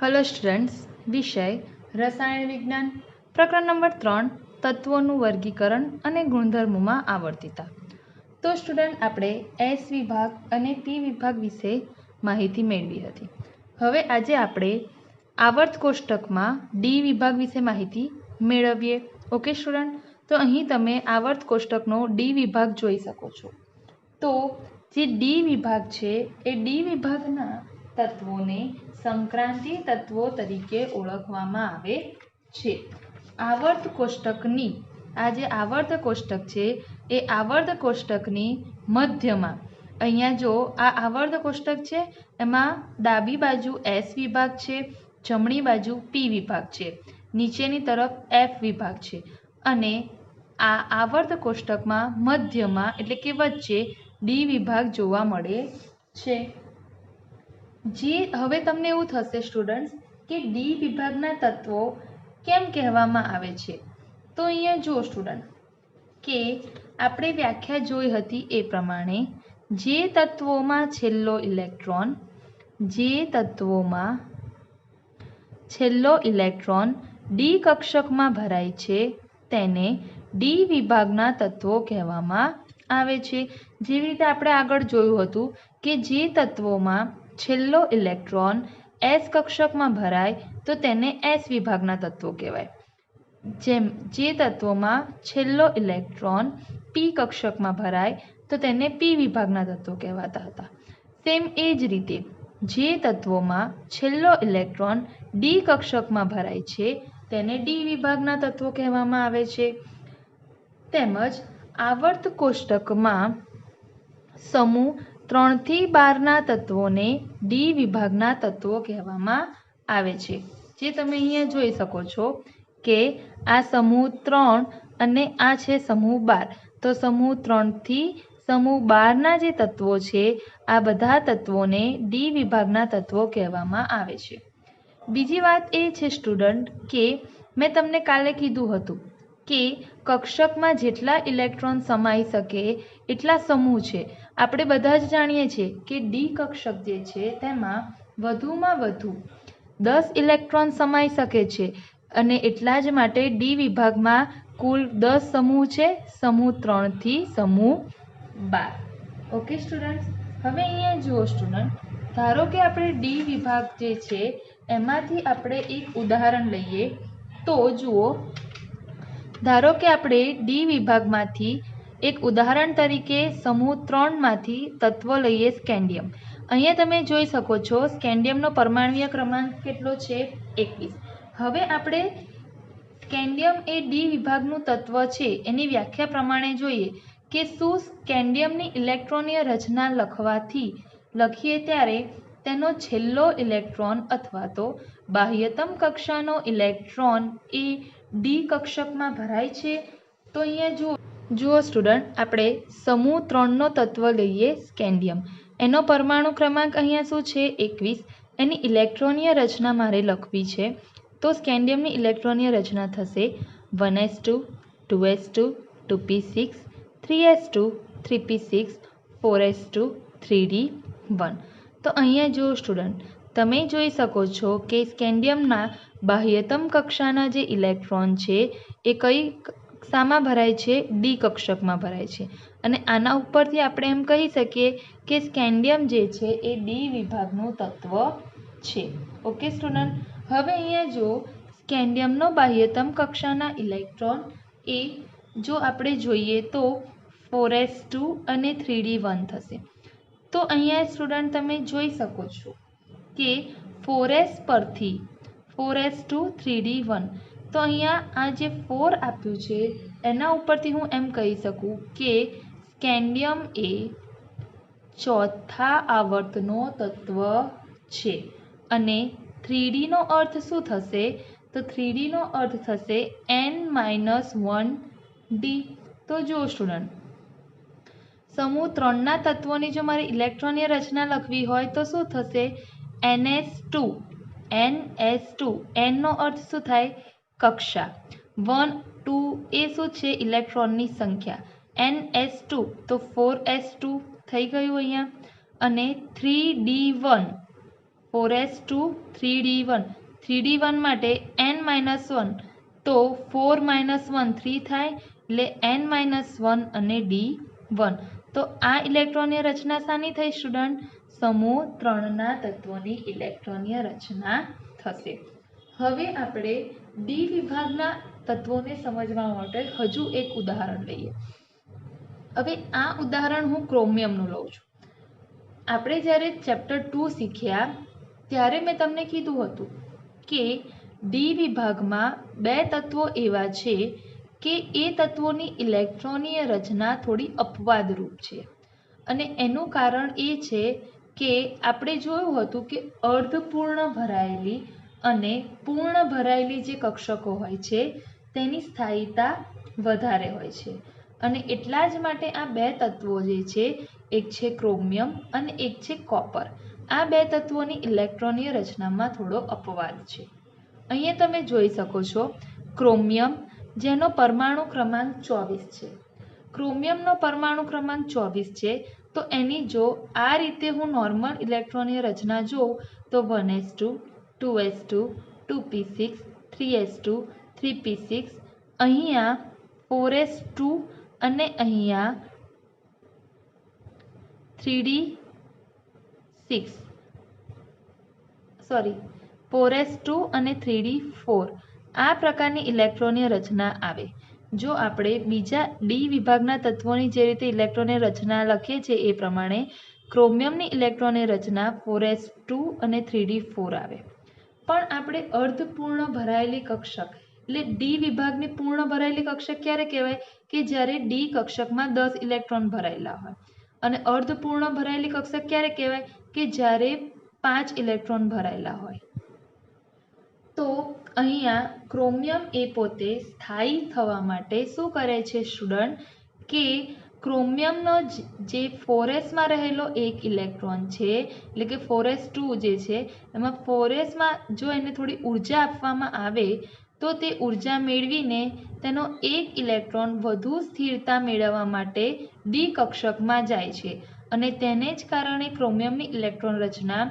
Hello students, विषय रसायण विज्ञान प्रकरण नंबर 3 तत्वोનું વર્ગીકરણ અને ગુણધર્મોમાં આવર્તિતા। તો સ્ટુડન્ટ આપણે એસ વિભાગ અને પી વિભાગ વિશે માહિતી મેળવી હતી। હવે આજે આપણે આવર્ત કોષ્ટકમાં ડી વિભાગ વિશે માહિતી મેળવીએ। ઓકે સ્ટુડન્ટ, તો અહીં તમે આવર્ત કોષ્ટકનો ડી વિભાગ જોઈ શકો છો। તો જે ડી વિભાગ છે એ ડી વિભાગના તત્વોને સંક્રાંતિ તત્વો તરીકે ઓળખવામાં આવે છે। આવર્ત કોષ્ટકની આ જે આવર્ત કોષ્ટક છે એ આવર્ત કોષ્ટકની મધ્યમાં અહીંયા જો આ આવર્ત કોષ્ટક છે એમાં ડાબી બાજુ એસ વિભાગ છે, જમણી બાજુ પી વિભાગ છે, નીચેની તરફ એફ વિભાગ છે અને આ આવર્ત કોષ્ટકમાં મધ્યમાં એટલે કે વચ્ચે ડી વિભાગ જોવા મળે છે। હવે તમને એવું થશે સ્ટુડન્ટ્સ કે ડી વિભાગના તત્વો કેમ કહેવામાં આવે છે। તો અહીંયા જુઓ સ્ટુડન્ટ કે આપણે વ્યાખ્યા જોઈ હતી એ પ્રમાણે જે તત્વોમાં છેલ્લો ઇલેક્ટ્રોન ડી કક્ષકમાં ભરાય છે તેને ડી વિભાગના તત્વો કહેવામાં આવે છે। જેવી રીતે આપણે આગળ જોયું હતું કે જે તત્વોમાં છેલ્લો ઇલેક્ટ્રોન એસ કક્ષકમાં ભરાય તો તેને એસ વિભાગના તત્વો કહેવાય। જે તત્વોમાં છેલ્લો ઇલેક્ટ્રોન પી કક્ષકમાં ભરાય તો તેને પી વિભાગના તત્વો કહેવાતા હતા। સેમ એ જ રીતે જે તત્વોમાં છેલ્લો ઇલેક્ટ્રોન ડી કક્ષકમાં ભરાય છે તેને ડી વિભાગના તત્વો કહેવામાં આવે છે। તેમજ આવર્ત કોષ્ટકમાં સમૂહ 3 થી 12ના તત્વોને ડી વિભાગના તત્વો કહેવામાં આવે છે। જે તમે અહીંયા જોઈ શકો છો કે આ સમૂહ 3 અને આ છે સમૂહ 12। તો સમૂહ 3 થી સમૂહ 12ના જે તત્વો છે આ બધા તત્વોને ડી વિભાગના તત્વો કહેવામાં આવે છે। બીજી વાત એ છે સ્ટુડન્ટ કે મેં તમને કાલે કીધું હતું કે કક્ષકમાં જેટલા ઇલેક્ટ્રોન સમાઈ શકે એટલા સમૂહ છે। આપણે બધા જ જાણીએ છીએ કે ડી કક્ષક જે છે તેમાં વધુમાં વધુ 10 ઇલેક્ટ્રોન સમાઈ શકે છે અને એટલા જ માટે ડી વિભાગમાં કુલ 10 સમૂહ છે, સમૂહ 3 થી સમૂહ 12। ઓકે સ્ટુડન્ટ, હવે અહીંયા જુઓ સ્ટુડન્ટ, ધારો કે આપણે ડી વિભાગ જે છે એમાંથી આપણે એક ઉદાહરણ લઈએ। તો જુઓ, ધારો કે આપણે ડી વિભાગમાંથી એક ઉદાહરણ તરીકે સમૂહ 3માંથી તત્વ લઈએ સ્કેન્ડિયમ। અહીંયા તમે જોઈ શકો છો સ્કેન્ડિયમનો પરમાણ્વીય ક્રમાંક કેટલો છે 21। હવે આપણે સ્કેન્ડિયમ એ ડી વિભાગનું તત્વ છે એની વ્યાખ્યા પ્રમાણે જોઈએ કે શું સ્કેન્ડિયમની ઇલેક્ટ્રોનીય રચના લખીએ ત્યારે તેનો છેલ્લો ઇલેક્ટ્રોન અથવા તો બાહ્યતમ કક્ષાનો ઇલેક્ટ્રોન એ ડી કક્ષકમાં ભરાય છે। તો અહીંયા જુઓ સ્ટુડન્ટ, આપણે સમૂહ 3નો તત્વ લઈએ સ્કેન્ડિયમ। એનો પરમાણુ ક્રમાંક અહીંયા શું છે 21। એની ઇલેક્ટ્રોનીય રચના મારે લખવી છે તો સ્કેન્ડિયમની ઇલેક્ટ્રોનીય રચના થશે 1s2 2s2 2p6 3s2 3p6 4s2 3d1। તો અહીંયા જુઓ સ્ટુડન્ટ, તમે જોઈ શકો છો કે સ્કેન્ડિયમના બાહ્યતમ કક્ષાના જે ઇલેક્ટ્રોન છે એ કઈ શામાં ભરાય છે ડી કક્ષકમાં ભરાય છે અને આના ઉપરથી આપણે એમ કહી શકીએ કે સ્કેન્ડિયમ જે છે એ ડી વિભાગનું તત્વ છે। ઓકે સ્ટુડન્ટ, હવે અહીંયા જો સ્કેન્ડિયમનો બાહ્યતમ કક્ષાના ઇલેક્ટ્રોન એ જો આપણે જોઈએ તો 4s2 અને 3d1 થશે। તો અહીંયા સ્ટુડન્ટ તમે જોઈ શકો છો કે 4s પરથી 4s2 3d1, તો અહીંયા આ જે 4 આપ્યું છે એના ઉપરથી હું એમ કહી શકું કે સ્કેન્ડિયમ એ ચોથા આવર્તનો તત્વ છે અને 3dનો અર્થ શું થશે તો 3dનો અર્થ થશે n-1d। તો જુઓ સ્ટુડન્ટ, સમૂહ 3ના તત્વોની જો મારે ઇલેક્ટ્રોનીય રચના લખવી હોય તો શું થશે ns2। nનો અર્થ શું થાય કક્ષા, 1 2 એ શું છે ઇલેક્ટ્રોનની સંખ્યા, ns2 તો 4s2 થઈ ગયું અહીંયા અને 3d1 4s2 3d1 3d1 માટે n-1 તો 4 - 1 3 થાય એટલે n-1 અને d1 તો આ ઇલેક્ટ્રોનીય રચના શાની થઈ સ્ટુડન્ટ? સમૂહ 3ના તત્વોની ઇલેક્ટ્રોનીય રચના થશે. હવે આપણે ડી વિભાગના તત્વોને સમજવા માટે હજુ એક ઉદાહરણ લઈએ. હવે આ ઉદાહરણ હું ક્રોમિયમનું લઉં છું. આપણે જ્યારે ચેપ્ટર 2 શીખ્યા ત્યારે મેં તમને કીધું હતું કે ડી વિભાગમાં બે તત્વો એવા છે કે એ તત્વોની ઇલેક્ટ્રોનીય રચના થોડી અપવાદરૂપ છે અને એનું કારણ એ છે કે આપણે જોયું હતું કે અર્ધપૂર્ણ ભરાયેલી અને પૂર્ણ ભરાયેલી જે કક્ષકો હોય છે તેની સ્થાયીતા વધારે હોય છે અને એટલા જ માટે આ બે તત્વો જે છે એક છે ક્રોમિયમ અને એક છે કોપર. આ બે તત્વોની ઇલેક્ટ્રોનીય રચનામાં થોડો અપવાદ છે. અહીંયા તમે જોઈ શકો છો ક્રોમિયમ જેનો પરમાણુ ક્રમાંક 24 છે. ક્રોમિયમનો પરમાણુ ક્રમાંક 24 છે તો એની જો આ રીતે હું નોર્મલ ઇલેક્ટ્રોનીય રચના જોઉં તો 1s2 2s2 2p6 3s2 3p6 અહીંયા 4s2 અને અહીંયા 4s2 અને 3d4 આ પ્રકારની ઇલેક્ટ્રોનીય રચના આવે. જો આપણે બીજા ડી વિભાગના તત્વોની જે રીતે ઇલેક્ટ્રોનીય રચના લખીએ છીએ એ પ્રમાણે ક્રોમિયમની ઇલેક્ટ્રોનીય રચના 4s2 અને 3d4 આવે. પણ આપણે અર્ધપૂર્ણ ભરાયેલી કક્ષક એટલે ડી વિભાગની પૂર્ણ ભરાયેલી કક્ષક ક્યારે કહેવાય? કે જ્યારે ડી કક્ષકમાં 10 ઇલેક્ટ્રોન ભરાયેલા હોય. અને અર્ધપૂર્ણ ભરાયેલી કક્ષક ક્યારે કહેવાય? કે જ્યારે 5 ઇલેક્ટ્રોન ભરાયેલા હોય. તો અહીંયા ક્રોમિયમ એ પોતે સ્થાયી થવા માટે શું કરે છે સ્ટુડન્ટ? કે ક્રોમિયમનો જે 4sમાં રહેલો એક ઇલેક્ટ્રોન છે એટલે કે 4s2 જે છે એમાં 4sમાં જો એને થોડી ઉર્જા આપવામાં આવે તો તે ઉર્જા મેળવીને તેનો એક ઇલેક્ટ્રોન વધુ સ્થિરતા મેળવવા માટે ડી કક્ષકમાં જાય છે અને તેને જ કારણે ક્રોમિયમની ઇલેક્ટ્રોન રચના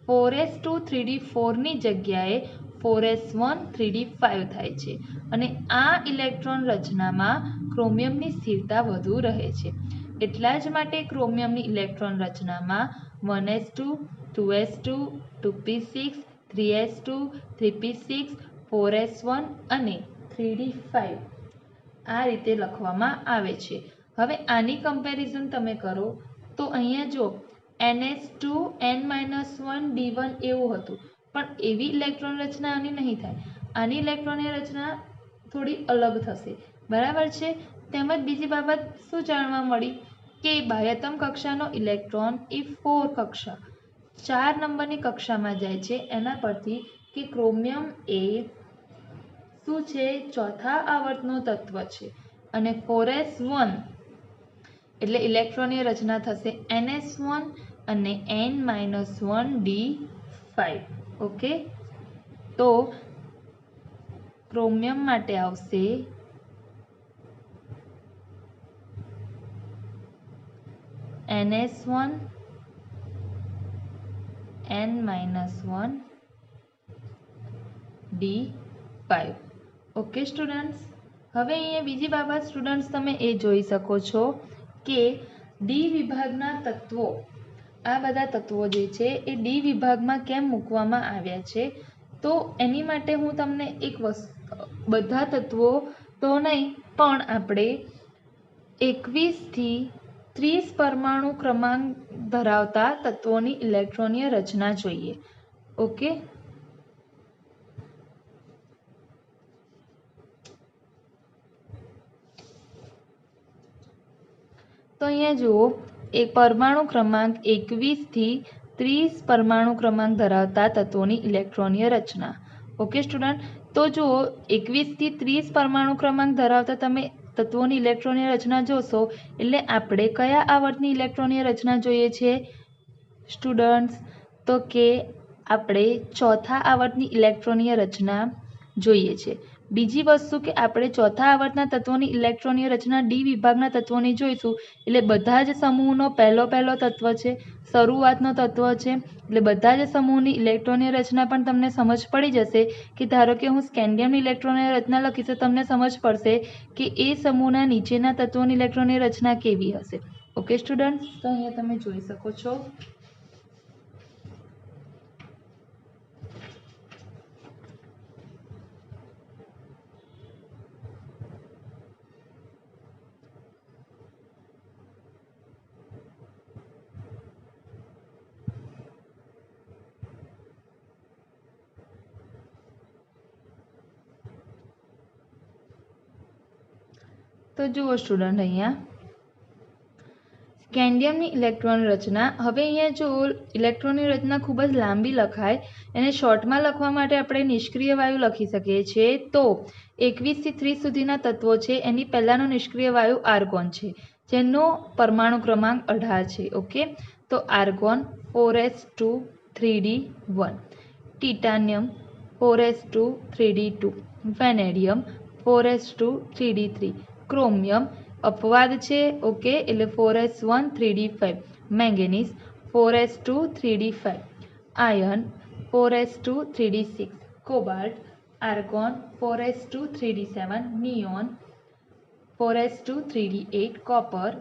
4s2 3d4ની જગ્યાએ 4s1 3d5 થાય છે અને આ ઇલેક્ટ્રોન રચનામાં ક્રોમિયમની સ્થિરતા વધુ રહે છે. એટલા જ માટે ક્રોમિયમની ઇલેક્ટ્રોન રચનામાં 1s2 2s2 2p6 3s2 3p6 4s1 અને 3d5 આ રીતે લખવામાં આવે છે. હવે આની કમ્પેરિઝન તમે કરો તો અહીંયા જો ns2 n-1 d1 એવું હતું પણ એવી ઇલેક્ટ્રોન રચના આની નહીં થાય. આની ઇલેક્ટ્રોનની રચના થોડી અલગ થશે. બરાબર છે. તેમજ બીજી બાબત શું જાણવા મળી કે બાહ્યતમ કક્ષાનો ઇલેક્ટ્રોન એ 4 કક્ષા 4 નંબરની કક્ષામાં જાય છે. એના પરથી કે ક્રોમિયમ એ શું છે? ચોથા આવર્તનું તત્વ છે અને 4s1 એટલે ઇલેક્ટ્રોનની રચના થશે ns1 અને n-1 d5. ઓકે, તો ક્રોમિયમ માટે આવશે ns1 n-1 d5. Okay students, હવે અહીંયા બીજી બાબત સ્ટુડન્ટ્સ તમે એ જોઈ શકો છો કે ડી વિભાગના તત્વો આ બધા તત્વો જે છે એ ડી વિભાગમાં કેમ મૂકવામાં આવ્યા છે તો એની માટે હું તમને એક બધા તત્વો તો નહીં પણ આપણે 21 થી 30 પરમાણુ ક્રમાંક ધરાવતા તત્વોની ઇલેક્ટ્રોનીય રચના જોઈએ. ઓકે, તો અહીંયા જુઓ એક પરમાણુ ક્રમાંક 21 થી 30 પરમાણુ ક્રમાંક ધરાવતા તત્વોની ઇલેક્ટ્રોનીય રચના. ઓકે સ્ટુડન્ટ, તો જુઓ 21 થી 30 પરમાણુ ક્રમાંક ધરાવતા તમે તત્વોની ઇલેક્ટ્રોનીય રચના જોશો એટલે આપણે કયા આવર્તની ઇલેક્ટ્રોનીય રચના જોઈએ છે સ્ટુડન્ટ્સ? તો કે આપણે ચોથા આવર્તની ઇલેક્ટ્રોનીય રચના જોઈએ છે. બીજી વસ્તુ કે આપણે ચોથા આવર્તના તત્વોની ઇલેક્ટ્રોનીય રચના ડી વિભાગના તત્વોની જોઈશું. એટલે બધા જ સમૂહનો પહેલો તત્વ છે, શરૂઆતનો તત્વ છે. એટલે બધા જ સમૂહની ઇલેક્ટ્રોનીય રચના પણ તમને સમજ પડી જશે કે ધારો કે હું સ્કેન્ડિયમની ઇલેક્ટ્રોનીય રચના લખીશ તો તમને સમજ પડશે કે એ સમૂહના નીચેના તત્વોની ઇલેક્ટ્રોનીય રચના કેવી હશે. ઓકે સ્ટુડન્ટ, તો અહીંયા તમે જોઈ શકો છો. તો જુઓ સ્ટુડન્ટ, અહીંયા સ્કેન્ડિયમની ઇલેક્ટ્રોન રચના. હવે અહીંયા જો ઇલેક્ટ્રોનની રચના ખૂબ જ લાંબી લખાય, એને શોર્ટમાં લખવા માટે આપણે નિષ્ક્રિય વાયુ લખી શકીએ છીએ. તો 21 થી 30 સુધીના તત્વો છે એની પહેલાંનો નિષ્ક્રિય વાયુ આર્ગોન છે, જેનો પરમાણુ ક્રમાંક 18 છે. ઓકે, તો argon 4s2 3d1, ટિટાનિયમ 4s2 3d2, vanadium 4s2 3d3, chromium અપવાદ છે. ઓકે, એટલે 4s1 3d5, manganese 4s2 3d5, iron 4s2 3d6, cobalt, argon 4s2 3d7, neon 4s2 3d8, copper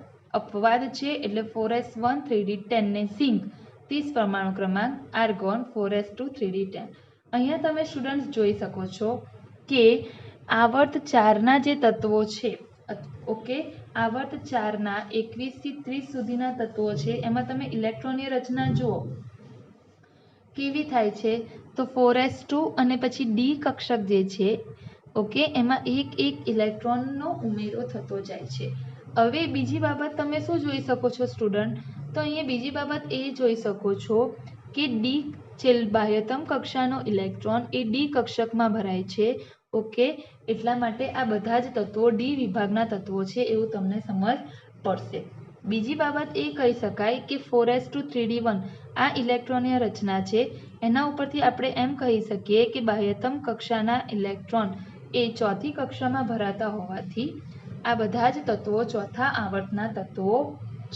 અપવાદ છે એટલે 4s1 3d10 ને ઝિંક 30 પરમાણુ ક્રમાંક, આર્ગોન 4s2 3d10. અહીંયા તમે સ્ટુડન્ટ્સ જોઈ શકો છો કે આવર્ત 4ના જે તત્વો છે, ઓકે, આવર્ત 4ના 21 થી 30 સુધીના તત્વો છે એમાં તમે ઇલેક્ટ્રોનીય રચના જુઓ કેવી થાય છે. તો 4s2 અને પછી ડી કક્ષક જે છે, ઓકે, એમાં એક ઇલેક્ટ્રોનનો ઉમેરો થતો જાય છે. હવે બીજી બાબત તમે શું જોઈ શકો છો સ્ટુડન્ટ? તો અહીંયા બીજી બાબત એ જોઈ શકો છો કે ડી બાહ્યતમ કક્ષાનો ઇલેક્ટ્રોન એ ડી કક્ષકમાં ભરાય છે. ઓકે, એટલા માટે આ બધા જ તત્વો ડી વિભાગના તત્વો છે એવું તમને સમજ પડશે. બીજી બાબત એ કહી શકાય કે 4s2 3d1 આ ઇલેક્ટ્રોનીય રચના છે, એના ઉપરથી આપણે એમ કહી શકીએ કે બાહ્યતમ કક્ષાના ઇલેક્ટ્રોન એ ચોથી કક્ષામાં ભરાતા હોવાથી આ બધા જ તત્વો ચોથા આવર્તના તત્વો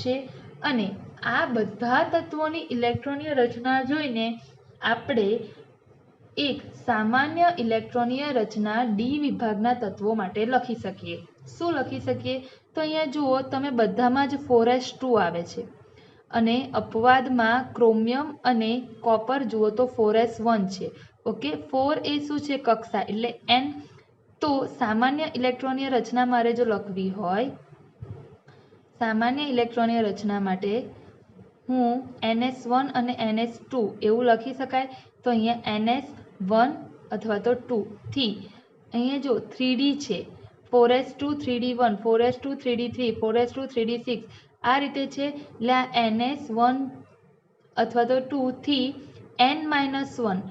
છે. અને આ બધા તત્વોની ઇલેક્ટ્રોનીય રચના જોઈને આપણે એક સામાન્ય ઇલેક્ટ્રોનીય રચના ડી વિભાગના તત્વો માટે લખી શકીએ. શું લખી શકીએ? તો અહીંયા જુઓ તમે બધામાં જ 4s2 આવે છે અને અપવાદમાં ક્રોમિયમ અને કોપર જુઓ તો 4s1 છે. ઓકે, 4 એ શું છે? કક્ષા એટલે n. તો સામાન્ય ઇલેક્ટ્રોનીય રચના મારે જો લખવી હોય, સામાન્ય ઇલેક્ટ્રોનીય રચના માટે હું ns1 અને ns2 એવું લખી શકાય. તો અહીંયા ns1 અથવા તો 2 થી અહીંયા જો 3d છે, 4s2 3d1, 4s2 3d3, 4s2 3d6 આ રીતે છે. એટલે આ ns1 અથવા તો 2 થી n-1.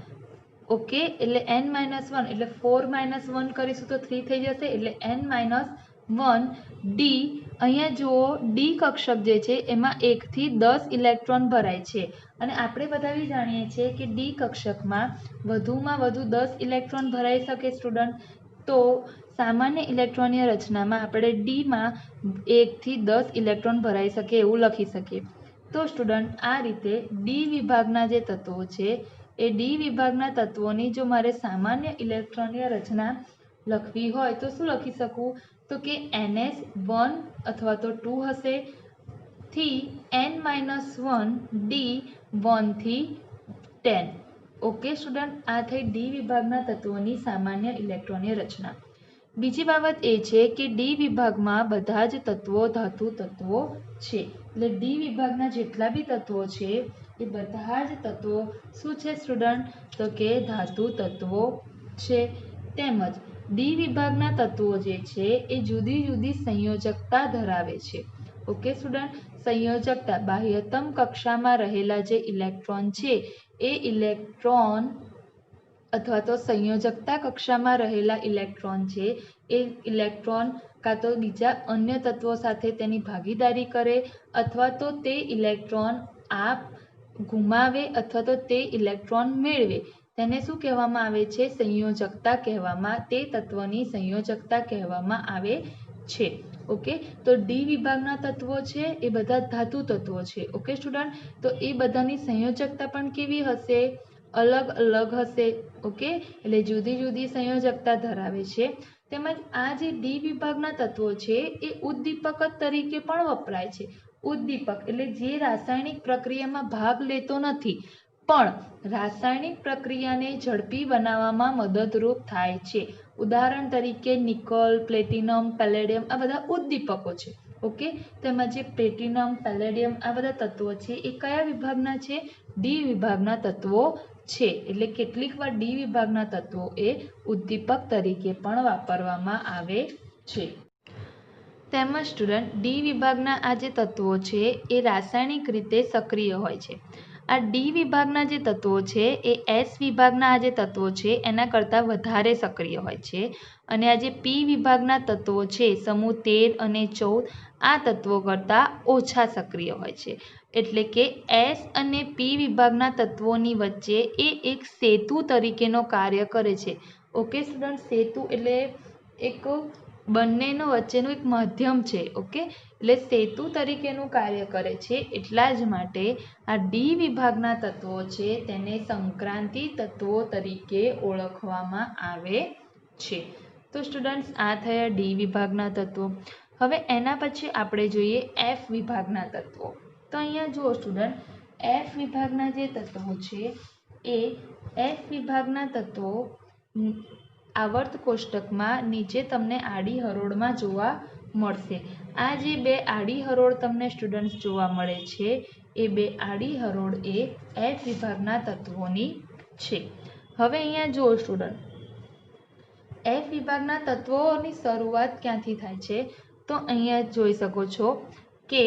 ઓકે, એટલે n-1 એટલે 4-1 કરીશું તો 3 થઈ જશે. એટલે n-1 ડી. અહીંયા જુઓ ડી કક્ષક જે છે એમાં 1 થી 10 ઇલેક્ટ્રોન ભરાય છે અને આપણે બધા બી જાણીએ છીએ કે ડી કક્ષકમાં વધુમાં વધુ 10 ઇલેક્ટ્રોન ભરાઈ શકે સ્ટુડન્ટ. તો સામાન્ય ઇલેક્ટ્રોનીય રચનામાં આપણે ડીમાં 1 થી 10 ઇલેક્ટ્રોન ભરાઈ શકે એવું લખી શકીએ. તો સ્ટુડન્ટ આ રીતે ડી વિભાગના જે તત્વો છે એ ડી વિભાગના તત્વોની જો મારે સામાન્ય ઇલેક્ટ્રોનીય રચના લખવી હોય તો શું લખી શકું? તો કે ns1 અથવા તો 2 હશે થી n-1 ડી 1 થી 10. ઓકે સ્ટુડન્ટ, આ થઈ ડી વિભાગના તત્વોની સામાન્ય ઇલેક્ટ્રોનીય રચના. બીજી બાબત એ છે કે ડી વિભાગમાં બધા જ તત્વો ધાતુ તત્વો છે. એટલે ડી વિભાગના જેટલા બી તત્વો છે એ બધા જ તત્વો શું છે સ્ટુડન્ટ? તો કે ધાતુ તત્વો છે. તેમજ ડી વિભાગના તત્વો જે છે એ જુદી જુદી સંયોજકતા ધરાવે છે. ઓકે સ્ટુડન્ટ, સંયોજકતા બાહ્યતમ કક્ષામાં રહેલા જે ઇલેક્ટ્રોન છે એ ઇલેક્ટ્રોન અથવા તો સંયોજકતા કક્ષામાં રહેલા ઇલેક્ટ્રોન છે એ ઇલેક્ટ્રોન કાં તો બીજા અન્ય તત્વો સાથે તેની ભાગીદારી કરે અથવા તો તે ઇલેક્ટ્રોન આપ ગુમાવે અથવા તો તે ઇલેક્ટ્રોન મેળવે તેને શું કહેવામાં આવે છે? સંયોજકતા કહેવામાં, તે તત્વની સંયોજકતા કહેવામાં આવે છે. ઓકે, તો ડી વિભાગના તત્વો છે એ બધા ધાતુ તત્વો છે. ઓકે સ્ટુડન્ટ, તો એ બધાની સંયોજકતા પણ કેવી હશે? અલગ અલગ હશે. ઓકે, એટલે જુદી જુદી સંયોજકતા ધરાવે છે. તેમજ આ જે ડી વિભાગના તત્વો છે એ ઉદ્દીપક તરીકે પણ વપરાય છે. ઉદ્દીપક એટલે જે રાસાયણિક પ્રક્રિયામાં ભાગ લેતો નથી પણ રાસાયણિક પ્રક્રિયાને ઝડપી બનાવવામાં મદદરૂપ થાય છે. ઉદાહરણ તરીકે નિકલ, પ્લેટિનમ, પેલેડિયમ આ બધા ઉદ્દીપકો છે. ઓકે, તેમાં જે પ્લેટિનમ, પેલેડિયમ આ બધા તત્વો છે એ કયા વિભાગના છે? ડી વિભાગના તત્વો છે. એટલે કેટલીક વાર ડી વિભાગના તત્વો એ ઉદ્દીપક તરીકે પણ વાપરવામાં આવે છે. તેમજ સ્ટુડન્ટ ડી વિભાગના આ જે તત્વો છે એ રાસાયણિક રીતે સક્રિય હોય છે. આ ડી વિભાગના જે તત્વો છે એ એસ વિભાગના આ જે તત્વો છે એના કરતાં વધારે સક્રિય હોય છે. અને આ જે પી વિભાગના તત્વો છે સમૂહ 13 અને 14 આ તત્વો કરતાં ઓછા સક્રિય હોય છે. એટલે કે એસ અને પી વિભાગના તત્વોની વચ્ચે એ એક સેતુ તરીકેનો કાર્ય કરે છે. ઓકે સ્ટુડન્ટ, સેતુ એટલે એક બંનેનો વચ્ચેનું એક માધ્યમ છે. ઓકે, એટલે સેતુ તરીકેનું કાર્ય કરે છે. એટલા જ માટે આ ડી વિભાગના તત્વો છે તેને સંક્રાંતિ તત્વો તરીકે ઓળખવામાં આવે છે. તો સ્ટુડન્ટ્સ, આ થયા ડી વિભાગના તત્વો. હવે એના પછી આપણે જોઈએ એફ વિભાગના તત્વો. તો અહીંયા જુઓ સ્ટુડન્ટ, એફ વિભાગના જે તત્વો છે એ એફ વિભાગના તત્વો આવર્ત કોષ્ટકમાં નીચે તમને આડી હરોળમાં જોવા મળશે. આ જે બે આડી હરોળ તમને સ્ટુડન્ટ્સ જોવા મળે છે એ બે આડી હરોળ એ એફ વિભાગના તત્વોની છે. હવે અહીંયા જુઓ સ્ટુડન્ટ, એફ વિભાગના તત્વોની શરૂઆત ક્યાંથી થાય છે? તો અહીંયા જોઈ શકો છો કે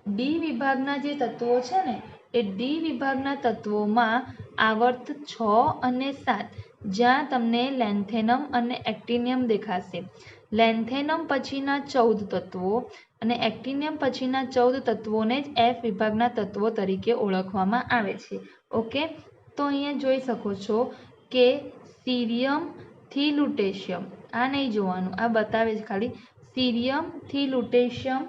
ડી વિભાગના જે તત્વો છે ને એ ડી વિભાગના તત્વોમાં આવર્ત 6 અને 7 જ્યાં તમને લેન્થેનમ અને એક્ટિનિયમ દેખાશે. લેન્થેનમ પછીના 14 તત્વો અને એક્ટિનિયમ પછીના 14 તત્વોને જ એફ વિભાગના તત્વો તરીકે ઓળખવામાં આવે છે. ઓકે, તો અહીંયા જોઈ શકો છો કે સીરિયમથી લ્યુટેશિયમ, આ નહીં જોવાનું, આ બતાવે છે ખાલી. સીરિયમથી લ્યુટેશિયમ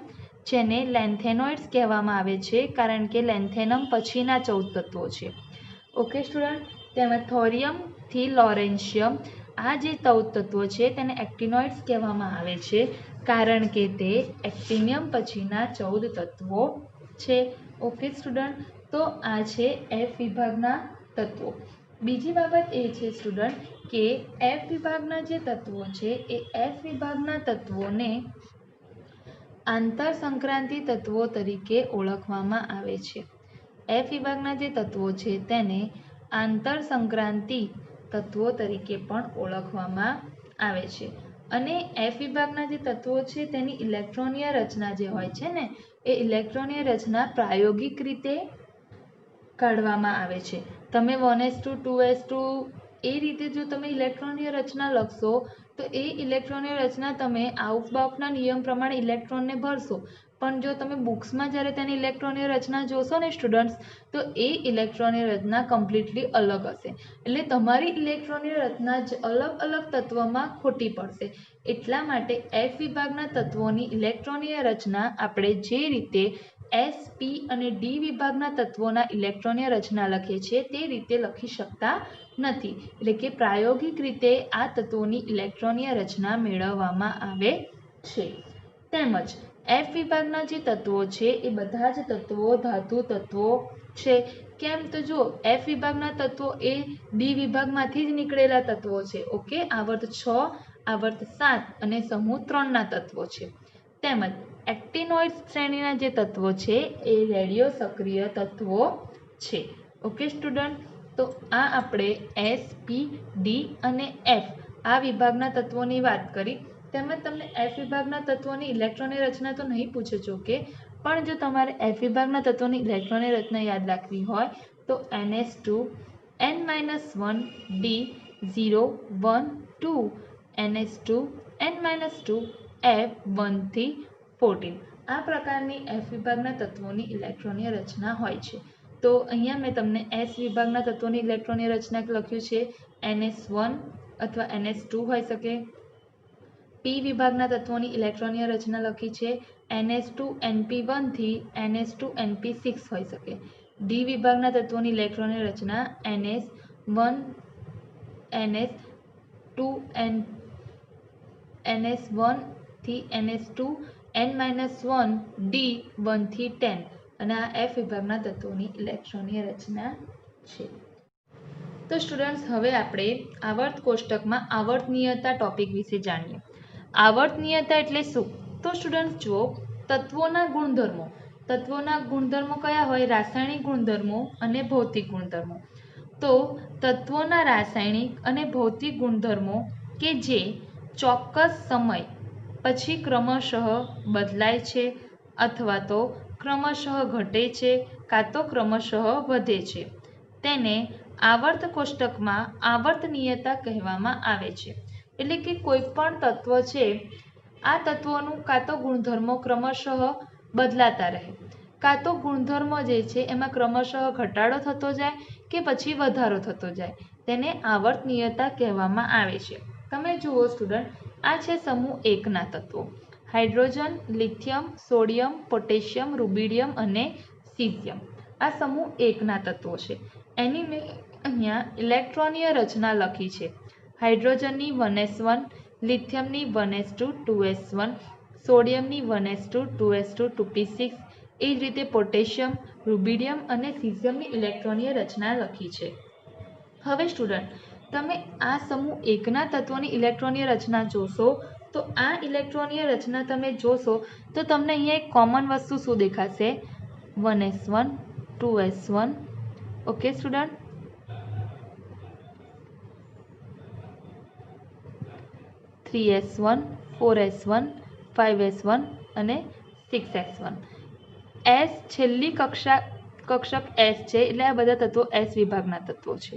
જેને લેન્થેનોઇડ્સ કહેવામાં આવે છે કારણ કે લેન્થેનમ પછીના 14 તત્વો છે. ઓકે સ્ટુડન્ટ, તેમાં થોરિયમથી લોરેન્શિયમ આ જે 14 તત્વો છે તેને એક્ટિનોઇડ્સ કહેવામાં આવે છે કારણ કે તે એક્ટિનિયમ પછીના 14 તત્વો છે. ઓકે સ્ટુડન્ટ, તો આ છે એફ વિભાગના તત્વો. બીજી બાબત એ છે સ્ટુડન્ટ કે એફ વિભાગના જે તત્વો છે એ એફ વિભાગના તત્વોને આંતર સંક્રાંતિ તત્વો તરીકે ઓળખવામાં આવે છે. એફ વિભાગના જે તત્વો છે તેને આંતર સંક્રાંતિ તત્વો તરીકે પણ ઓળખવામાં આવે છે. અને એફ વિભાગના જે તત્વો છે તેની ઇલેક્ટ્રોનીય રચના જે હોય છે ને એ ઇલેક્ટ્રોનીય રચના પ્રાયોગિક રીતે કાઢવામાં આવે છે. તમે 1s2 2s2 એ રીતે જો તમે ઇલેક્ટ્રોનીય રચના લખશો તો એ ઇલેક્ટ્રોનીય રચના તમે આઉફબાઉફના નિયમ પ્રમાણે ઇલેક્ટ્રોનને ભરશો. પણ જો તમે બુક્સમાં જ્યારે તેની ઇલેક્ટ્રોનીય રચના જોશો ને સ્ટુડન્ટ્સ, તો એ ઇલેક્ટ્રોનીય રચના કમ્પ્લીટલી અલગ હશે. એટલે તમારી ઇલેક્ટ્રોનીય રચના જ અલગ અલગ તત્વમાં ખોટી પડશે. એટલા માટે એફ વિભાગના તત્વોની ઇલેક્ટ્રોનીય રચના આપણે જે રીતે એસ, પી અને ડી વિભાગના તત્વોના ઇલેક્ટ્રોનીય રચના લખીએ છીએ તે રીતે લખી શકતા નથી. એટલે કે પ્રાયોગિક રીતે આ તત્વોની ઇલેક્ટ્રોનીય રચના મેળવવામાં આવે છે. તેમજ એફ વિભાગના જે તત્વો છે એ બધા જ તત્વો ધાતુ તત્વો છે. કેમ? તો જો એફ વિભાગના તત્વો એ ડી વિભાગમાંથી જ નીકળેલા તત્વો છે. ઓકે, આવર્ત 6, આવર્ત 7 અને સમૂહ 3ના તત્વો છે. તેમજ એક્ટિનોઇડ્સ શ્રેણીના જે તત્વો છે એ રેડિયો સક્રિય તત્વો છે. ઓકે સ્ટુડન્ટ, તો આ આપણે એસ, પી, ડી અને એફ આ વિભાગના તત્વોની વાત કરી. તેમજ તમને એફ વિભાગના તત્વોની ઇલેક્ટ્રોનીય રચના તો નહીં પૂછે જોકે, પણ જો તમારે એફ વિભાગના તત્વોની ઇલેક્ટ્રોનીય રચના યાદ રાખવી હોય તો NH2 N-1 D 0 1 2 NH2 N-2 F 1 થી 14 આ પ્રકારની એફ વિભાગના તત્વોની ઇલેક્ટ્રોનીય રચના હોય છે. તો અહીંયા મેં તમને S વિભાગના તત્વોની ઇલેક્ટ્રોનની રચના લખ્યું છે NS1 અથવા NS2 હોઈ શકે. P વિભાગના તત્વોની ઇલેક્ટ્રોનીય રચના લખી છે NS2 NP1 થી NS2 NP6 હોઈ શકે. D વિભાગના તત્વોની ઇલેક્ટ્રોનીય રચના NS1 NS2 NS1 થી NS2 N-1 D 1 થી 10 અને આ F વિભાગના તત્વોની ઇલેક્ટ્રોનીય રચના છે. તો સ્ટુડન્ટ્સ હવે આપણે આવર્ત કોષ્ટકમાં આવર્તનીયતા ટોપિક વિશે જાણીએ. આવર્તનીયતા એટલે શું? તો સ્ટુડન્ટ્સ જુઓ, તત્વોના ગુણધર્મો. તત્વોના ગુણધર્મો કયા હોય? રાસાયણિક ગુણધર્મો અને ભૌતિક ગુણધર્મો. તો તત્વોના રાસાયણિક અને ભૌતિક ગુણધર્મો કે જે ચોક્કસ સમય પછી ક્રમશઃ બદલાય છે અથવા તો ક્રમશઃ ઘટે છે કાં તો ક્રમશઃ વધે છે, તેને આવર્ત કોષ્ટકમાં આવર્તનીયતા કહેવામાં આવે છે. એટલે કે કોઈ પણ તત્વ છે, આ તત્વોનું કાં તો ગુણધર્મો ક્રમશઃ બદલાતા રહે, કાં તો ગુણધર્મો જે છે એમાં ક્રમશઃ ઘટાડો થતો જાય કે પછી વધારો થતો જાય, તેને આવર્તનીયતા કહેવામાં આવે છે. તમે જુઓ સ્ટુડન્ટ, આ છે સમૂહ 1 ના તત્વો: hydrogen, lithium, sodium, potassium, rubidium અને સીઝિયમ. આ સમૂહ 1 ના તત્વો છે. એની મેં અહીંયા ઇલેક્ટ્રોનીય રચના લખી છે. હાઇડ્રોજનની 1s1, લિથિયમની 1s2 2s1, સોડિયમની 1s2 2s2 2p6, એ જ રીતે પોટેશિયમ, રૂબિડિયમ અને સીઝિયમની ઇલેક્ટ્રોનીય રચના લખી છે. હવે સ્ટુડન્ટ, તમે આ સમૂહ 1 ના તત્વોની ઇલેક્ટ્રોનીય રચના જોશો તો આ ઇલેક્ટ્રોનીય રચના તમે જોશો તો તમને અહીંયા એક કોમન વસ્તુ શું દેખાશે? 1s1 2s1. Okay student, 3s1 4s1 5s1 અને 6s1. S છેલ્લી કક્ષક S છે, એટલે આ બધા તત્વો S વિભાગના તત્વો છે.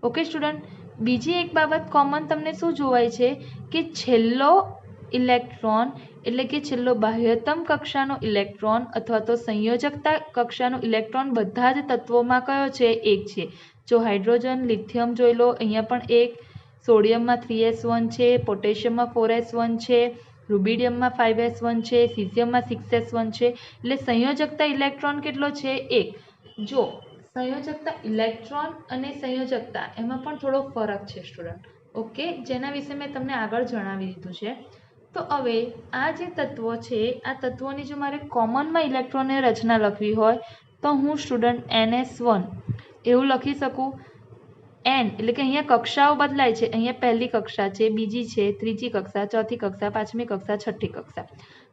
ઓકે સ્ટુડન્ટ, બીજી એક બાબત કોમન તમને શું જોવાય છે કે છેલ્લો ઇલેક્ટ્રોન એટલે કે છેલ્લો બાહ્યતમ કક્ષાનો ઇલેક્ટ્રોન અથવા તો સંયોજકતા કક્ષાનો ઇલેક્ટ્રોન બધા જ તત્વોમાં કયો છે? 1 છે. જો હાઇડ્રોજન, લિથિયમ જોઈ લો, અહીંયા પણ 1, સોડિયમમાં 3s1 છે, પોટેશિયમમાં 4s1 છે, રૂબિડિયમમાં 5s1 છે, સીઝિયમમાં 6s1 છે. એટલે સંયોજકતા ઇલેક્ટ્રોન કેટલો છે? 1. જો સંયોજકતા ઇલેક્ટ્રોન અને સંયોજકતા એમાં પણ થોડો ફરક છે સ્ટુડન્ટ. ઓકે, જેના વિશે મેં તમને આગળ જણાવી દીધું છે. તો હવે આ જે તત્વો છે, આ તત્વોની જો મારે કોમનમાં ઇલેક્ટ્રોનની રચના લખવી હોય તો હું સ્ટુડન્ટ NS1 એવું લખી શકું. N એટલે કે અહીંયા કક્ષાઓ બદલાય છે. અહીંયા પહેલી કક્ષા છે, બીજી છે, ત્રીજી કક્ષા, ચોથી કક્ષા, પાંચમી કક્ષા, છઠ્ઠી કક્ષા.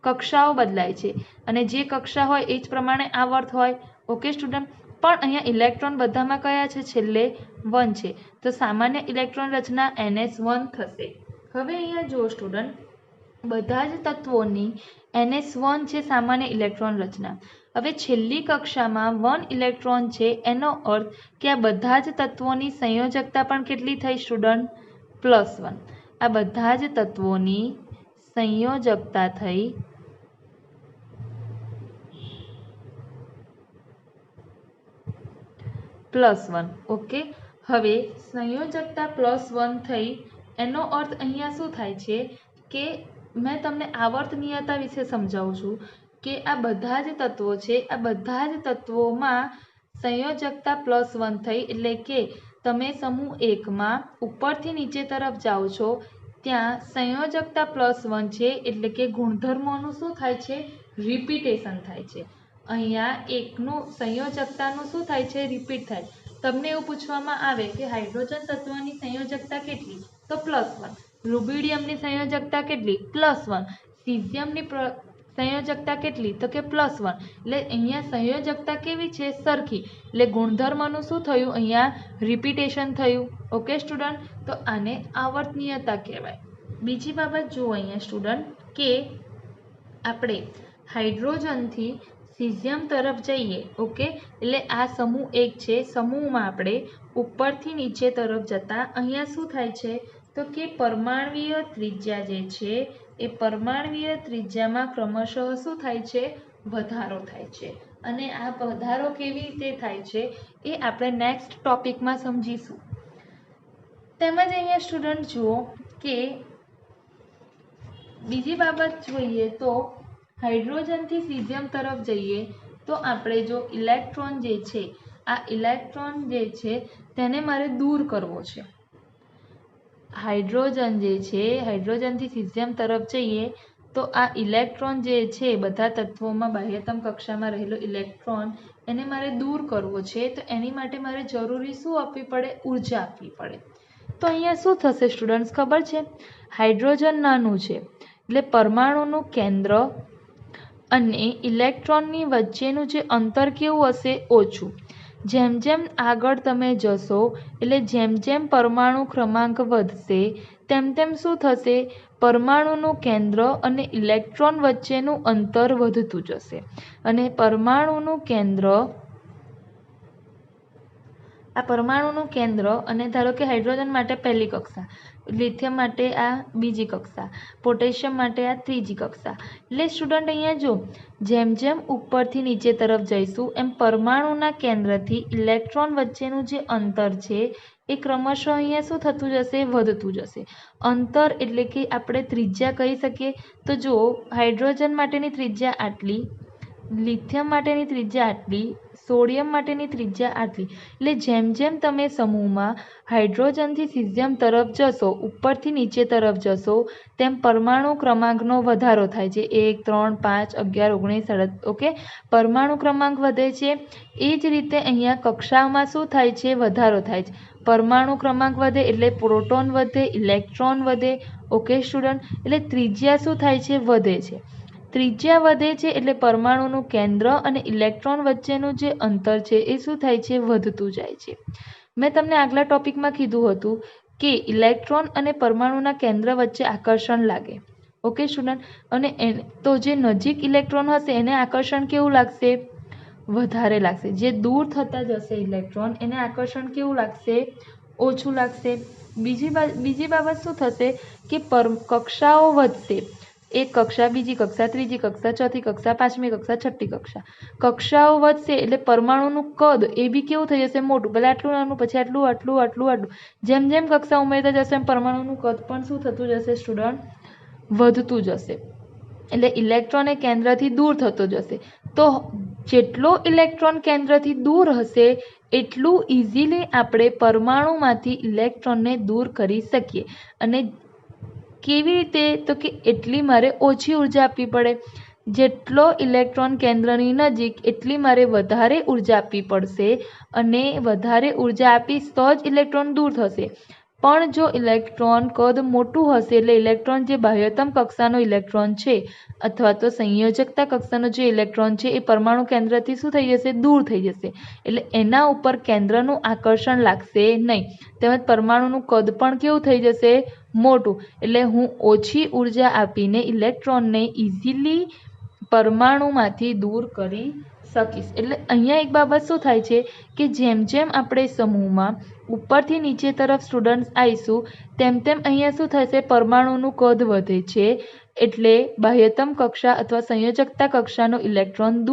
કક્ષાઓ બદલાય છે અને જે કક્ષા હોય એ જ પ્રમાણે આવર્ત હોય. ઓકે સ્ટુડન્ટ, પણ અહીંયા ઇલેક્ટ્રોન બધામાં કયા છે? છેલ્લે 1 છે. તો સામાન્ય ઇલેક્ટ્રોન રચના NS1 થશે. હવે અહીંયા જુઓ સ્ટુડન્ટ, બધા જ તત્વોની NS1 છે સામાન્ય ઇલેક્ટ્રોન રચના. હવે છેલ્લી કક્ષામાં 1 ઇલેક્ટ્રોન છે, એનો અર્થ કે આ બધા જ તત્વોની સંયોજકતા પણ કેટલી થઈ સ્ટુડન્ટ? +1. આ બધા જ તત્વોની સંયોજકતા થઈ +1. ઓકે, હવે સંયોજકતા +1 થઈ એનો અર્થ અહીંયા શું થાય છે કે મેં તમને આવર્તનીયતા વિશે સમજાવું છું કે આ બધા જ તત્વો છે, આ બધા જ તત્વોમાં સંયોજકતા +1 થઈ, એટલે કે તમે સમૂહ 1માં ઉપરથી નીચે તરફ જાઓ છો ત્યાં સંયોજકતા +1 છે, એટલે કે ગુણધર્મોનું શું થાય છે? રિપીટેશન થાય છે. અહીંયા એકનું સંયોજકતાનું શું થાય છે? રિપીટ થાય. તમને એવું પૂછવામાં આવે કે હાઇડ્રોજન તત્વની સંયોજકતા કેટલી? તો +1. રૂબિડિયમની સંયોજકતા કેટલી? +1. સીઝિયમની સંયોજકતા કેટલી? તો કે +1. એટલે અહીંયા સંયોજકતા કેવી છે? સરખી. એટલે ગુણધર્મનું શું થયું? અહીંયા રિપીટેશન થયું. ઓકે સ્ટુડન્ટ, તો આને આવર્તનીયતા કહેવાય. બીજી બાબત જુઓ અહીંયા સ્ટુડન્ટ કે આપણે હાઇડ્રોજનથી સીઝિયમ તરફ જઈએ. ઓકે, એટલે આ સમૂહ 1 છે. સમૂહમાં આપણે ઉપરથી નીચે તરફ જતા અહીંયા શું થાય છે તો કે પરમાણ્વીય ત્રિજ્યા જે છે એ પરમાણ્વીય ત્રિજ્યામાં ક્રમશઃ શું થાય છે? વધારો થાય છે. અને આ વધારો કેવી રીતે થાય છે એ આપણે નેક્સ્ટ ટોપિકમાં સમજીશું. તેમજ અહીંયા સ્ટુડન્ટ જુઓ કે બીજી બાબત જોઈએ તો હાઇડ્રોજનથી સીઝિયમ તરફ જઈએ તો આપણે જો ઇલેક્ટ્રોન જે છે આ ઇલેક્ટ્રોન જે છે તેને મારે દૂર કરવો છે. હાઇડ્રોજન જે છે હાઇડ્રોજનથી સીઝિયમ તરફ જઈએ તો આ ઇલેક્ટ્રોન જે છે બધા તત્વોમાં બાહ્યતમ કક્ષામાં રહેલો ઇલેક્ટ્રોન એને મારે દૂર કરવો છે. તો એની માટે મારે જરૂરી શું આપવી પડે? ઉર્જા આપવી પડે. તો અહીંયા શું થશે સ્ટુડન્ટ્સ ખબર છે? હાઇડ્રોજન નાનું છે એટલે પરમાણુનું કેન્દ્ર અને ઇલેક્ટ્રોનની વચ્ચેનું જે અંતર કેવું હશે? ઓછું. જેમ જેમ આગળ તમે જશો એટલે જેમ જેમ પરમાણુ ક્રમાંક વધશે તેમ તેમ શું થશે? પરમાણુનું કેન્દ્ર અને ઇલેક્ટ્રોન વચ્ચેનું અંતર વધતું જશે. અને પરમાણુનું કેન્દ્ર અને ધારો કે હાઇડ્રોજન માટે પહેલી કક્ષા, લિથિયમ માટે આ બીજી કક્ષા, પોટેશિયમ માટે આ ત્રીજી કક્ષા. એટલે સ્ટુડન્ટ અહીંયા જો જેમ જેમ ઉપરથી નીચે તરફ જઈશું એમ પરમાણુના કેન્દ્રથી ઇલેક્ટ્રોન વચ્ચેનું જે અંતર છે એ ક્રમશઃ અહીંયા શું થતું જશે? વધતું જશે. અંતર એટલે કે આપણે ત્રિજ્યા કહી શકીએ. તો જો હાઇડ્રોજન માટેની ત્રિજ્યા આટલી, લિથિયમ માટેની ત્રિજ્યા આટલી, સોડિયમ માટેની ત્રિજ્યા આટલી. એટલે જેમ જેમ તમે સમૂહમાં હાઇડ્રોજનથી સીઝિયમ તરફ જશો, ઉપરથી નીચે તરફ જશો તેમ પરમાણુ ક્રમાંકનો વધારો થાય છે. 1, 3, 5, 11, 19, ઓકે, પરમાણુ ક્રમાંક વધે છે. એ જ રીતે અહીંયા કક્ષામાં શું થાય છે? વધારો થાય છે. પરમાણુ ક્રમાંક વધે એટલે પ્રોટોન વધે, ઇલેક્ટ્રોન વધે. ઓકે સ્ટુડન્ટ, એટલે ત્રિજ્યા શું થાય છે? વધે છે. ત્રિજ્યા વધે છે એટલે પરમાણુનું કેન્દ્ર અને ઇલેક્ટ્રોન વચ્ચેનું જે અંતર છે એ શું થાય છે? વધતું જાય છે. મેં તમને આગલા ટોપિકમાં કીધું હતું કે ઇલેક્ટ્રોન અને પરમાણુના કેન્દ્ર વચ્ચે આકર્ષણ લાગે. ઓકે સ્ટુડન્ટ, અને તો જે નજીક ઇલેક્ટ્રોન હશે એને આકર્ષણ કેવું લાગશે? વધારે લાગશે. જે દૂર થતા જશે ઇલેક્ટ્રોન એને આકર્ષણ કેવું લાગશે? ઓછું લાગશે. બીજી બાબત શું થશે કે કક્ષાઓ વધશે. એક કક્ષા, બીજી કક્ષા, ત્રીજી કક્ષા, ચોથી કક્ષા, પાંચમી કક્ષા, છઠ્ઠી કક્ષા. કક્ષાઓ વધશે એટલે પરમાણુનું કદ એ બી કેવું થઈ જશે? મોટું. પહેલા આટલું નાનું, પછી આટલું, આટલું, આટલું, આટલું. જેમ જેમ કક્ષા ઉમેરતા જશે એમ પરમાણુનું કદ પણ શું થતું જશે સ્ટુડન્ટ? વધતું જશે. એટલે ઇલેક્ટ્રોન એ કેન્દ્રથી દૂર થતો જશે. તો જેટલો ઇલેક્ટ્રોન કેન્દ્રથી દૂર હશે એટલું ઇઝીલી આપણે પરમાણુમાંથી ઇલેક્ટ્રોનને દૂર કરી શકીએ. અને કેવી રીતે? તો કે એટલી મારે ઓછી ઉર્જા આપવી પડે. જેટલો ઇલેક્ટ્રોન કેન્દ્રની નજીક એટલી મારે વધારે ઉર્જા આપવી પડશે. અને વધારે ઉર્જા આપીશ તો જ ઇલેક્ટ્રોન દૂર થશે. પણ જો ઇલેક્ટ્રોન કદ મોટું હશે એટલે ઇલેક્ટ્રોન જે બાહ્યતમ કક્ષાનો ઇલેક્ટ્રોન છે અથવા તો સંયોજકતા કક્ષાનો જે ઇલેક્ટ્રોન છે એ પરમાણુ કેન્દ્રથી શું થઈ જશે? દૂર થઈ જશે. એટલે એના ઉપર કેન્દ્રનું આકર્ષણ લાગશે નહીં. તેમજ પરમાણુનું કદ પણ કેવું થઈ જશે? મોટું. એટલે હું ઓછી ઉર્જા આપીને ઇલેક્ટ્રોનને ઇઝીલી પરમાણુમાંથી દૂર કરી શકીશ. એટલે અહીંયા એક બાબત શું થાય છે કે જેમ જેમ આપણે સમૂહમાં ઉપરથી નીચે તરફ સ્ટુડન્ટ્સ આવીશું તેમ તેમ અહીંયા શું થશે? પરમાણુનું કદ વધે છે. એટલે બાહ્યતમ કક્ષા અથવા સંયોજકતા કક્ષાનો ઇલેક્ટ્રોન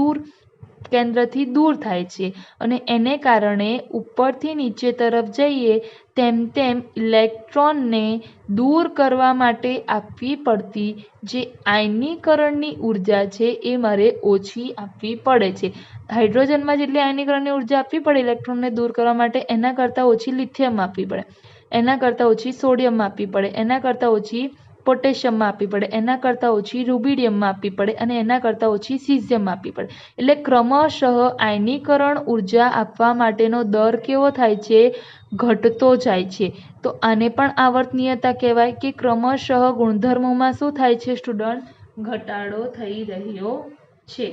કેન્દ્રથી દૂર થાય છે. અને એને કારણે ઉપરથી નીચે તરફ જઈએ તેમ તેમ ઇલેક્ટ્રોનને દૂર કરવા માટે આપવી પડતી જે આયનીકરણની ઉર્જા છે એ મારે ઓછી આપવી પડે છે. હાઇડ્રોજનમાં જેટલી આયનીકરણની ઉર્જા આપવી પડે ઇલેક્ટ્રોનને દૂર કરવા માટે એના કરતાં ઓછી લિથિયમમાં આપવી પડે, એના કરતાં ઓછી સોડિયમમાં આપવી પડે, એના કરતાં ઓછી પોટેશિયમમાં આપવી પડે, એના કરતાં ઓછી રૂબિડિયમમાં આપવી પડે અને એના કરતાં ઓછી સીઝિયમમાં આપવી પડે. એટલે ક્રમશઃ આયનીકરણ ઉર્જા આપવા માટેનો દર કેવો થાય છે? ઘટતો જાય છે. તો આને પણ આવર્તનીયતા કહેવાય કે ક્રમશઃ ગુણધર્મોમાં શું થાય છે સ્ટુડન્ટ? ઘટાડો થઈ રહ્યો છે.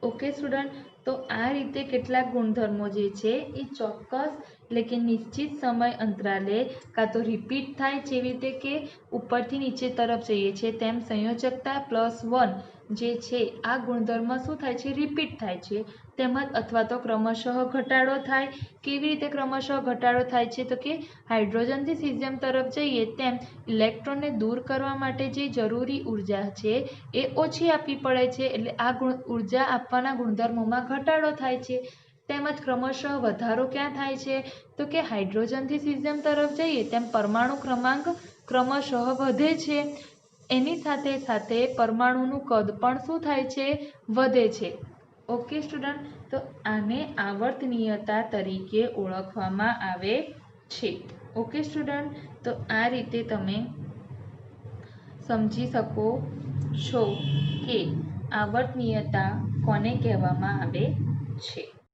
ઓકે સ્ટુડન્ટ, તો આ રીતે કેટલાક ગુણધર્મો જે છે એ ચોક્કસ એટલે કે નિશ્ચિત સમય અંતરાલે કાં તો રિપીટ થાય, જેવી રીતે કે ઉપરથી નીચે તરફ જઈએ છીએ તેમ સંયોજકતા +1 જે છે આ ગુણધર્મ શું થાય છે, રિપીટ થાય છે. તેમજ અથવા તો ક્રમશઃ ઘટાડો થાય. કેવી રીતે ક્રમશઃ ઘટાડો થાય છે, તો કે હાઇડ્રોજનથી સીઝિયમ તરફ જઈએ તેમ ઇલેક્ટ્રોનને દૂર કરવા માટે જે જરૂરી ઉર્જા છે એ ઓછી આપવી પડે છે, એટલે આ ઉર્જા આપવાના ગુણધર્મોમાં ઘટાડો થાય છે. તેમજ ક્રમશઃ વધારો ક્યાં થાય છે, તો કે હાઇડ્રોજનથી સીઝિયમ તરફ જઈએ તેમ પરમાણુ ક્રમાંક ક્રમશઃ વધે છે. એની સાથે સાથે પરમાણુનું કદ પણ શું થાય છે, વધે છે. ઓકે સ્ટુડન્ટ, તો આને આવર્તનીયતા તરીકે ઓળખવામાં આવે છે. ઓકે સ્ટુડન્ટ, તો આ રીતે તમે સમજી શકો છો કે આવર્તનીયતા કોને કહેવામાં આવે છે.